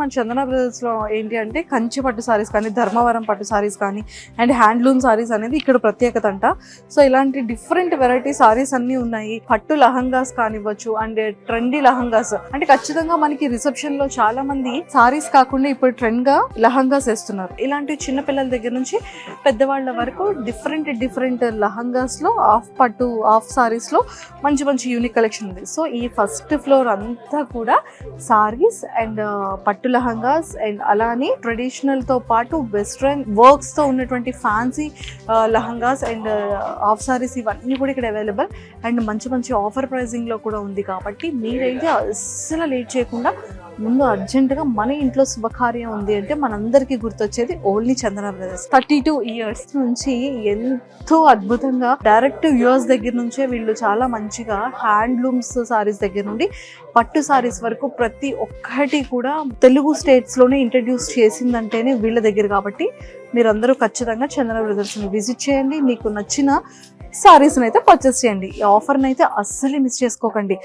మన చందన బ్రదర్స్లో ఏంటి అంటే కంచి పట్టు సారీస్ కానీ, ధర్మవరం పట్టు సారీస్ కానీ అండ్ హ్యాండ్లూమ్ సారీస్ అనేది ఇక్కడ ప్రత్యేకత అంట. సో ఇలాంటి డిఫరెంట్ వెరైటీ సారీస్ అన్నీ ఉన్నాయి. పట్టు లహంగాస్ కానివ్వచ్చు అండ్ ట్రెండీ లహంగాస్ అంటే ఖచ్చితంగా మనకి రిసెప్షన్ లో చాలా మంది సారీస్ కాకుండా ఇప్పుడు ట్రెండ్ గా లహంగాస్ వేస్తున్నారు. ఇలాంటి చిన్న పిల్లల దగ్గర నుంచి పెద్దవాళ్ళ వరకు డిఫరెంట్ లహంగాస్ లో ఆఫ్ పట్టు ఆఫ్ సారీస్ లో మంచి మంచి యూనిక్ కలెక్షన్ ఉంది. సో ఈ ఫస్ట్ ఫ్లోర్ అంతా కూడా సారీస్ అండ్ పట్టు లహంగాస్ అండ్ అలానే ట్రెడిషనల్ తో పాటు వెస్ట్రన్ వర్క్స్ తో ఉన్నటువంటి ఫ్యాన్సీ లహంగాస్ అండ్ ఆఫ్ సారీస్ ఇవన్నీ కూడా ఇక్కడ అవైలబుల్ అండ్ మంచి మంచి ఆఫర్ ప్రైజింగ్ లో కూడా ఉంది. కాబట్టి మీరైతే అస్సలు లేట్ చేయకుండా ముందు అర్జెంటుగా మన ఇంట్లో శుభకార్యం ఉంది అంటే మనందరికీ గుర్తొచ్చేది ఓన్లీ చందన బ్రదర్స్. 32 years నుంచి ఎంతో అద్భుతంగా డైరెక్ట్ వ్యూవర్స్ దగ్గర నుంచే వీళ్ళు చాలా మంచిగా హ్యాండ్లూమ్స్ సారీస్ దగ్గర నుండి పట్టు సారీస్ వరకు ప్రతి ఒక్కటి కూడా తెలుగు స్టేట్స్ లోనే ఇంట్రడ్యూస్ చేసిందంటేనే వీళ్ళ దగ్గర. కాబట్టి మీరందరూ ఖచ్చితంగా చందన బ్రదర్స్ని విజిట్ చేయండి. మీకు నచ్చిన సారీస్ని అయితే పర్చేస్ చేయండి. ఈ ఆఫర్ని అయితే అస్సలే మిస్ చేసుకోకండి.